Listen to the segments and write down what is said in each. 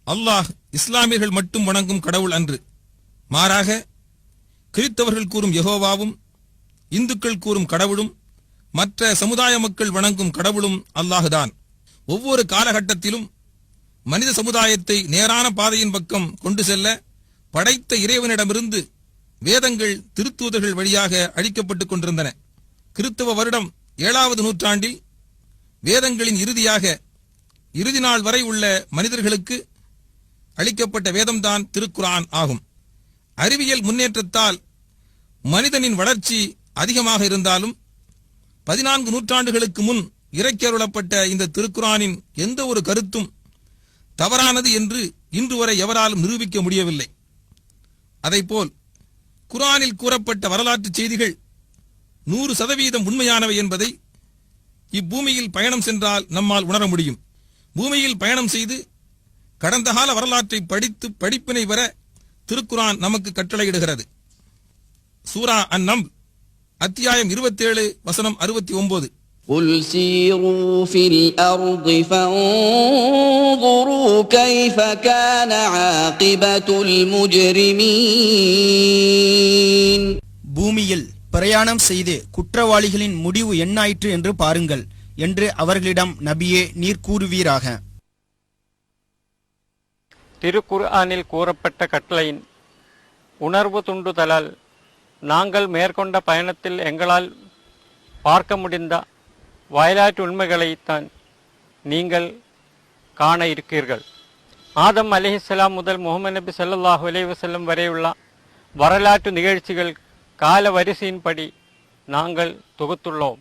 அல்லாஹ் இஸ்லாமியர்கள் மட்டும் வணங்கும் கடவுள் அன்று. மாறாக கிறித்தவர்கள் கூறும் யெகோவாவும், இந்துக்கள் கூறும் கடவுளும், மற்ற சமுதாய மக்கள் வணங்கும் கடவுளும் அல்லாஹுதான். ஒவ்வொரு காலகட்டத்திலும் மனித சமுதாயத்தை நேரான பாதையின் பக்கம் கொண்டு செல்ல படைத்த இறைவனிடமிருந்து வேதங்கள் திருத்தூதர்கள் வழியாக அளிக்கப்பட்டுக் கொண்டிருந்தன. கிறித்தவ வருடம் 7வது நூற்றாண்டில் வேதங்களின் இறுதி நாள் வரை உள்ள மனிதர்களுக்கு அளிக்கப்பட்ட வேதம்தான் திருக்குர்ஆன் ஆகும். அறிவியல் முன்னேற்றத்தால் மனிதனின் வளர்ச்சி அதிகமாக இருந்தாலும் 14 நூற்றாண்டுகளுக்கு முன் இறக்கியருளப்பட்ட இந்த திருக்குர்ஆனின் எந்த ஒரு கருத்தும் தவறானது என்று இன்று வரை எவராலும் நிரூபிக்க முடியவில்லை. அதைப்போல் குர்ஆனில் கூறப்பட்ட வரலாற்று செய்திகள் 100% உண்மையானவை என்பதை இப்பூமியில் பயணம் சென்றால் நம்மால் உணர முடியும். பூமியில் பயணம் செய்து கடந்த கால வரலாற்றை படித்து படிப்பினை பெற திருக்குர்ஆன் நமக்கு கட்டளையிடுகிறது. சூரா அன்-நம்ல் அத்தியாயம் 27 வசனம் 69. قُلْ سِيرُوا فِي الْأَرْضِ فَانظُرُوا كَيْفَ كَانَ عَاقِبَةُ الْمُجْرِمِينَ. பூமியில் பிரயாணம் செய்து குற்றவாளிகளின் முடிவு என்னாயிற்று என்று பாருங்கள் என்று அவர்களிடம் நபியே நீர் கூறுவீராக. திருக்குர்ஆனில் கூறப்பட்ட கட்டளையின் உணர்வு துண்டுதலால் நாங்கள் மேற்கொண்ட பயணத்தில் எங்களால் பார்க்க முடிந்த வயலாற்று உண்மைகளைத்தான் நீங்கள் காண இருக்கீர்கள். ஆதம் அலைஹிஸ்ஸலாம் முதல் முஹம்மது நபி ஸல்லல்லாஹு அலைஹி வஸல்லம் வரையுள்ள வரலாற்று நிகழ்ச்சிகள் கால வரிசையின்படி நாங்கள் தொகுத்துள்ளோம்.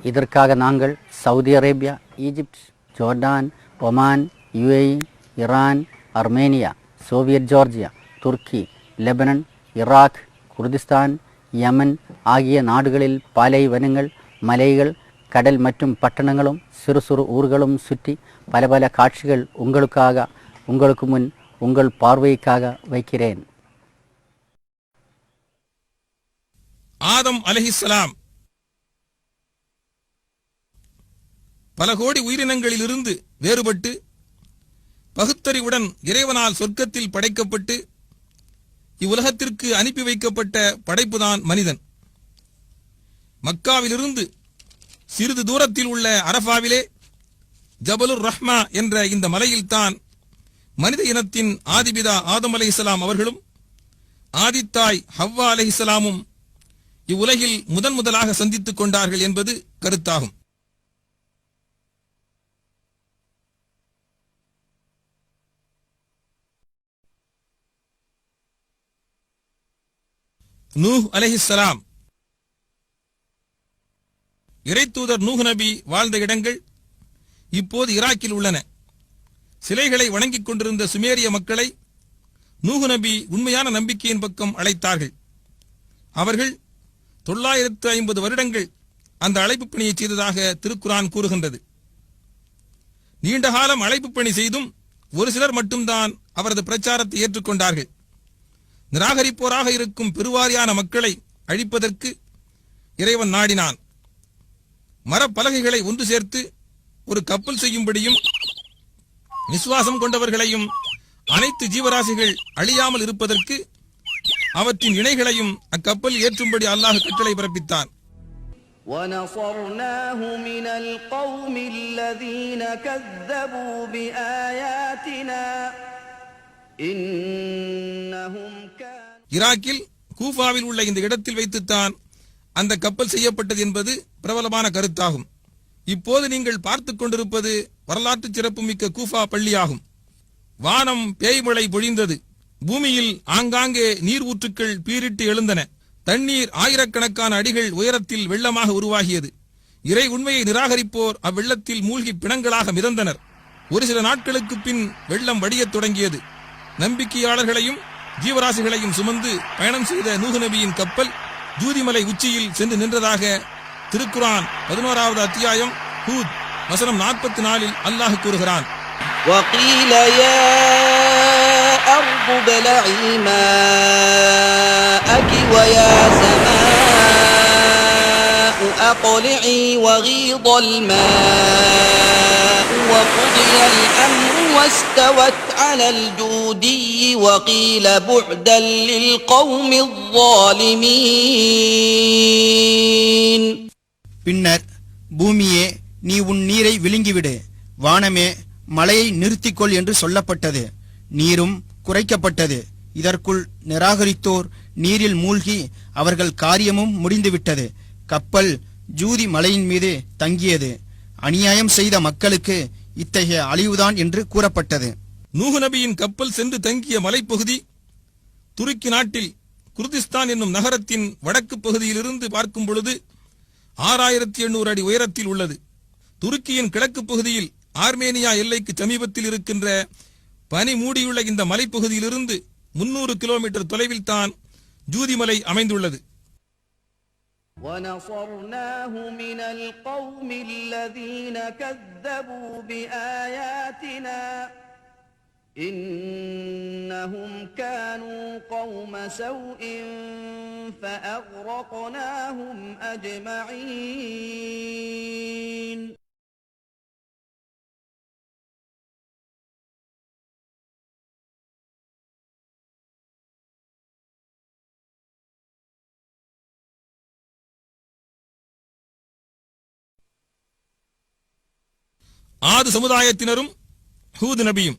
இதற்காக நாங்கள் Saudi Arabia, Egypt, Jordan, Oman, UAE, Iran, Armenia, Soviet Georgia, Turkey, Lebanon, Iraq, Kurdistan, Yemen ஆகிய நாடுகளில் பாலைவனங்கள், மலைகள், கடல் மற்றும் பட்டணங்களும் சிறு சிறு ஊர்களும் சுற்றி பல பல காட்சிகள் உங்களுக்கு முன் உங்கள் பார்வைக்காக வைக்கிறேன். ஆதம் அலைஹிஸ்ஸலாம் பல கோடி உயிரினங்களிலிருந்து வேறுபட்டு பகுத்தறிவுடன் இறைவனால் சொர்க்கத்தில் படைக்கப்பட்டு இவ்வுலகத்திற்கு அனுப்பி வைக்கப்பட்ட படைப்புதான் மனிதன். மக்காவிலிருந்து சிறிது தூரத்தில் உள்ள அரஃபாவிலே ஜபலுர் ரஹ்மா என்ற இந்த மலையில்தான் மனித இனத்தின் ஆதிபிதா ஆதம் அலைஹிஸ்ஸலாம் அவர்களும் ஆதித்தாய் ஹவ்வா அலைஹிஸ்ஸலாமும் இவ்வுலகில் முதலாக சந்தித்துக் கொண்டார்கள் என்பது கருத்தாகும். நூஹ் அலைஹிஸ்ஸலாம் இறைத்தூதர் நூஹ் நபி வாழ்ந்த இடங்கள் இப்போது ஈராக்கில் உள்ளன. சிலைகளை வணங்கிக் கொண்டிருந்த சுமேரிய மக்களை நூஹ் நபி உண்மையான நம்பிக்கையின் பக்கம் அழைத்தார்கள். அவர்கள் 950 வருடங்கள் அந்த அழைப்பு பணியை செய்ததாக திருக்குர்ஆன் கூறுகின்றது. நீண்ட காலம் அழைப்பு பணி செய்தும் ஒரு சிலர் மட்டும்தான் அவரது பிரச்சாரத்தை ஏற்றுக்கொண்டார்கள். நிராகரிப்போராக இருக்கும் பெருவாரியான மக்களை அழிப்பதற்கு இறைவன் நாடினான். மரப்பலகைகளை ஒன்று சேர்த்து ஒரு கப்பல் செய்யும்படியும் விசுவாசம் கொண்டவர்களையும் அனைத்து ஜீவராசிகள் அழியாமல் இருப்பதற்கு அவற்றின் இணைகளையும் அக்கப்பல் ஏற்றும்படி அல்லாஹ் கட்டளை பிறப்பித்தான். وَنَصَرْنَاهُ مِنَ الْقَوْمِ الَّذِينَ كَذَّبُوا بِآيَاتِنَا إِنَّهُمْ كَانُوا. ஈராக்கில் கூஃபாவில் உள்ள இந்த இடத்தில் வைத்துத்தான் அந்த கப்பல் செய்யப்பட்டது என்பது பிரபலமான கருத்தாகும். இப்போது நீங்கள் பார்த்துக் கொண்டிருப்பது வரலாற்று சிறப்புமிக்க கூஃபா பள்ளியாகும். வானம் பேய்மழை பொழிந்தது. பூமியில் ஆங்காங்கே நீர் ஊற்றுக்கள் பீரிட்டு எழுந்தன. தண்ணீர் ஆயிரக்கணக்கான அடிகள் உயரத்தில் வெள்ளமாக உருவாகியது. இறை உண்மையை நிராகரிப்போர் அவ்வெள்ளத்தில் மூழ்கி பிணங்களாக மிதந்தனர். ஒரு சில நாட்களுக்கு பின் வெள்ளம் வடியத் தொடங்கியது. நம்பிக்கையாளர்களையும் ஜீவராசிகளையும் சுமந்து பயணம் செய்த நூஹ் நபியின் கப்பல் ஜூதிமலை உச்சியில் சென்று நின்றதாக திருக்குர்ஆன் 11வது அத்தியாயம் ஹூத் வசனம் 44 அல்லாஹ் கூறுகிறான். وَقِيلَ يَا أَرْضُ ابْلَعِي مَاءَكِ وَيَا سَمَاءُ أَقْلِعِي وَغِيضَ الْمَاءُ وَقُضِيَ الْأَمْرُ واستوت على الجودي وقيل بعدا للقوم الظالمين. பின்னர் பூமியே நீ உன் நீரை விழுங்கிவிடு, வானமே மழையை நிறுத்திக்கொள் என்று சொல்லப்பட்டது. நீரும் குறைக்கப்பட்டது. இதற்குள் நிராகரித்தோர் நீரில் மூழ்கி அவர்கள் காரியமும் முடிந்துவிட்டது. கப்பல் ஜூதி மலையின் மீது தங்கியது. அநியாயம் செய்த மக்களுக்கு இத்தகைய அழிவுதான் என்று கூறப்பட்டது. நூஹ் நபியின் கப்பல் சென்று தங்கிய மலைப்பகுதி துருக்கி நாட்டில் குர்திஸ்தான் என்னும் நகரத்தின் வடக்கு பகுதியிலிருந்து பார்க்கும் பொழுது 6800 அடி உயரத்தில் உள்ளது. துருக்கியின் கிழக்கு பகுதியில் ஆர்மேனியா எல்லைக்கு சமீபத்தில் இருக்கின்ற பனி மூடியுள்ள இந்த மலைப்பகுதியிலிருந்து 300 கிலோமீட்டர் தொலைவில் தான் ஜூதி மலை அமைந்துள்ளது. ونصرناه من القوم الذين كذبوا بآياتنا إنهم كانوا قوم سوء فأغرقناهم أجمعين. ஆது சமுதாயத்தினரும் ஹூத் நபியும்.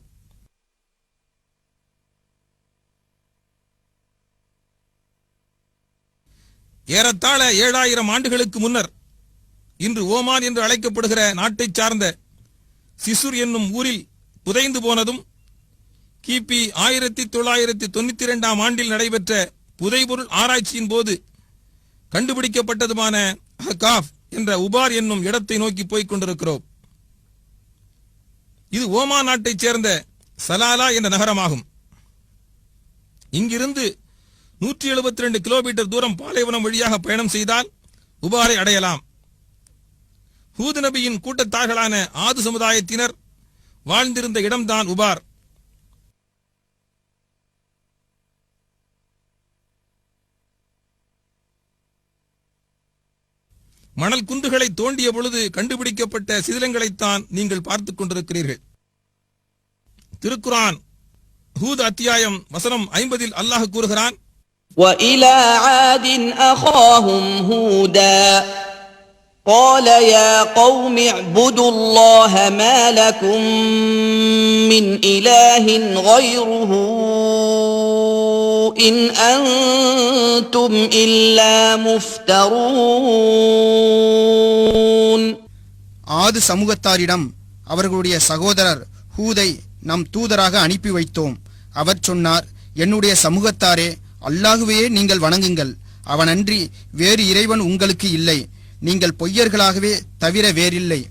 ஏறத்தாழ 7000 ஆண்டுகளுக்கு முன்னர் இன்று ஓமான் என்று அழைக்கப்படுகிற நாட்டை சார்ந்த சிசுர் என்னும் ஊரில் புதைந்து போனதும் கிபி 1992 ஆண்டில் நடைபெற்ற புதைபொருள் ஆராய்ச்சியின் போது கண்டுபிடிக்கப்பட்டதுமான அஹ்காஃப் என்ற உபார் என்னும் இடத்தை நோக்கி போய்க் கொண்டிருக்கிறோம். இது ஓமான் நாட்டைச் சேர்ந்த சலாலா என்ற நகரமாகும். இங்கிருந்து 172 கிலோமீட்டர் தூரம் பாலைவனம் வழியாக பயணம் செய்தால் உபாரை அடையலாம். ஹூத் நபியின் கூட்டத்தார்களான ஆது சமுதாயத்தினர் வாழ்ந்திருந்த இடம்தான் உபார். மணல் குன்றுகளை தோண்டிய பொழுது கண்டுபிடிக்கப்பட்ட சிதிலங்களைத்தான் நீங்கள் பார்த்துக் கொண்டிருக்கிறீர்கள். திருக்குரான் ஹூத் அத்தியாயம் வசனம் 50 அல்லாஹ் கூறுகிறான், وإلى عاد أخاهم هودا قال يا قوم اعبدوا الله ما لكم من إله غيره إن أنتم إلا مفترون. ஆது சமூகத்தாரிடம் அவர்களுடைய சகோதரர் ஹூதை நம் தூதராக அனுப்பி வைத்தோம். அவர் சொன்னார், என்னுடைய சமூகத்தாரே, அல்லாஹுவையே நீங்கள் வணங்குங்கள். அவனன்றி வேறு இறைவன் உங்களுக்கு இல்லை. நீங்கள் பொய்யர்களாகவே தவிர வேறில்லை.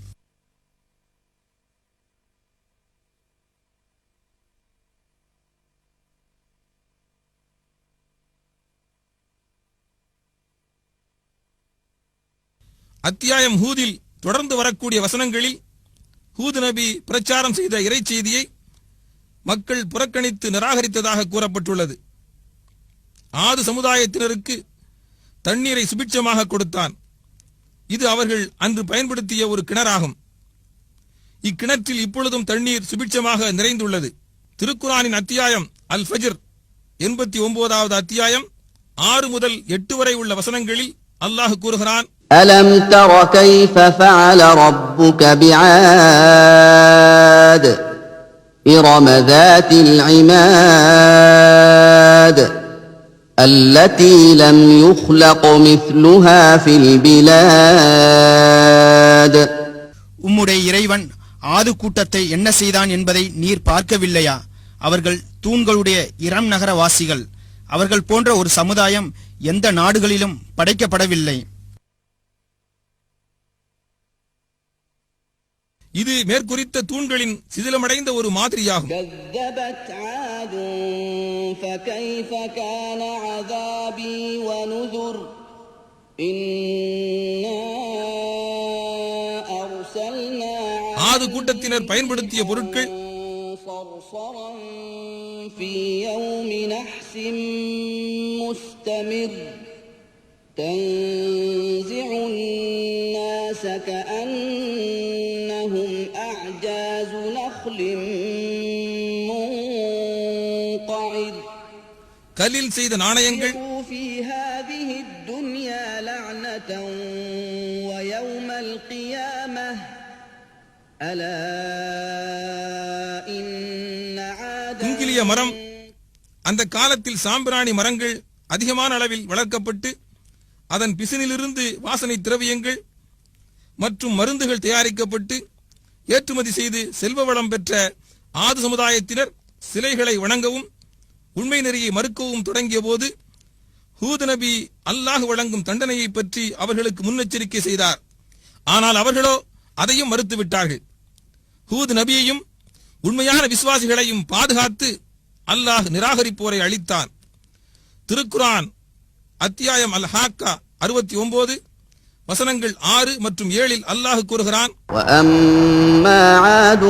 அத்தியாயம் ஹூதில் தொடர்ந்து வரக்கூடிய வசனங்களில் ஹூத் நபி பிரச்சாரம் செய்த இறை செய்தியை மக்கள் புறக்கணித்து நிராகரித்ததாக கூறப்பட்டுள்ளது. ஆது சமுதாயத்தினருக்கு தண்ணீரை சுபிட்சமாக கொடுத்தான். இது அவர்கள் அன்று பயன்படுத்திய ஒரு கிணறாகும். இக்கிணற்றில் இப்பொழுதும் தண்ணீர் சுபிட்சமாக நிறைந்துள்ளது. திருக்குரானின் அத்தியாயம் அல் ஃபஜ்ர் 89வது அத்தியாயம் 6 முதல் 8 வரை உள்ள வசனங்களில் அல்லாஹ் கூறுகிறான், ألم تر كيف فعل ربك بعاد إرم ذات العماد التي لم يخلق مثلها في البلاد. உம்முடைய இறைவன் ஆது கூட்டத்தை என்ன செய்தான் என்பதை நீர் பார்க்கவில்லையா? அவர்கள் தூண்களுடைய இரம் நகர வாசிகள். அவர்கள் போன்ற ஒரு சமுதாயம் எந்த நாடுகளிலும் படைக்கப்படவில்லை. இது மேற்குறித்த தூண்களின் சிதிலமடைந்த ஒரு மாதிரியாகும். كذبت عاد فكيف كان عذابي ونذر إنا أرسلنا ஆது கூட்டத்தினர் பயன்படுத்திய பொருட்கள் صرصرا في يوم نحس مستمر تنزع الناس كأنهم أعجاز نخل கல்லில் செய்த நாணயங்கள் في هذه الدنيا لعنة ويوم القيامة ألا إن عادا குங்கிலிய மரம் அந்த காலத்தில் சாம்பிராணி மரங்கள் அதிகமான அளவில் வளர்க்கப்பட்டு அதன் பிசினிலிருந்து வாசனை திரவியங்கள் மற்றும் மருந்துகள் தயாரிக்கப்பட்டு ஏற்றுமதி செய்து செல்வ வளம் பெற்ற ஆது சமுதாயத்தினர் சிலைகளை வணங்கவும் உண்மை நெறியை மறுக்கவும் தொடங்கிய போது ஹூத் நபி அல்லாஹ் வழங்கும் தண்டனையை பற்றி அவர்களுக்கு முன்னெச்சரிக்கை செய்தார். ஆனால் அவர்களோ அதையும் மறுத்துவிட்டார்கள். ஹூத் நபியையும் உண்மையான விசுவாசிகளையும் பாதுகாத்து அல்லாஹ் நிராகரிப்போரை அளித்தான். திருக்குரான் அத்தியாயம் அல்-ஹாக்கா 69 வசனங்கள் 6 மற்றும் 7 அல்லாஹ் கூறுகிறான், وأما عاد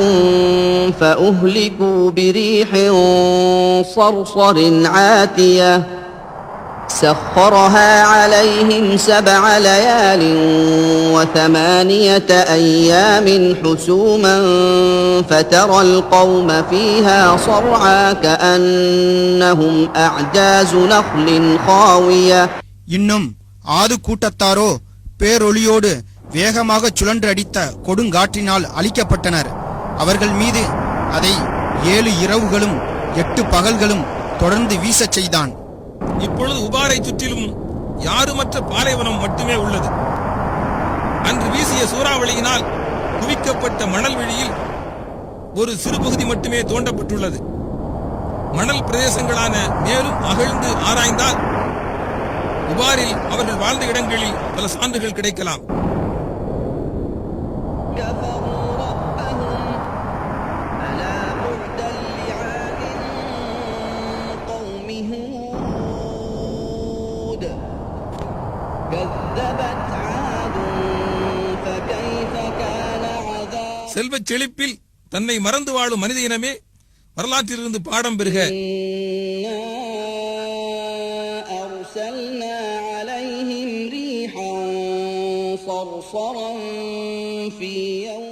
فأهلكوا بريح صرصر عاتية سخرها عليهم 7 ليال و8 أيام حسوما فترى القوم فيها صرعى كأنهم أعجاز نخل خاوية. இன்னும் ஆது கூட்டத்தாரோ பேரொளியோடு வேகமாக சுழன்றடித்த கொடுங்காற்றினால் அழிக்கப்பட்டனர். அவர்கள் மீது அதை 7 இரவுகளும் 8 பகல்களும் தொடர்ந்து வீசச் செய்தான். இப்பொழுது உபாரை சுற்றிலும் யாருமற்ற பாலைவனம் மட்டுமே உள்ளது. அன்று வீசிய சூறாவளியினால் குவிக்கப்பட்ட மணல் வெளியில் ஒரு சிறு பகுதி மட்டுமே தோண்டப்பட்டுள்ளது. மணல் பிரதேசங்களான மேலும் அகழ்ந்து ஆராய்ந்தால் உபாரில் அவர்கள் வாழ்ந்த இடங்களில் பல சான்றுகள் கிடைக்கலாம். كفروا ربهم ألا بعدا لعاد قوم هود كذبت عاد فكيف كان عذاب. செல்வச் செழிப்பில் தன்னை மறந்து வாழும் மனித இனமே, வரலாற்றிலிருந்து பாடம் பெறுக. إنا أرسلنا عليهم ريحا صرصرا في يوم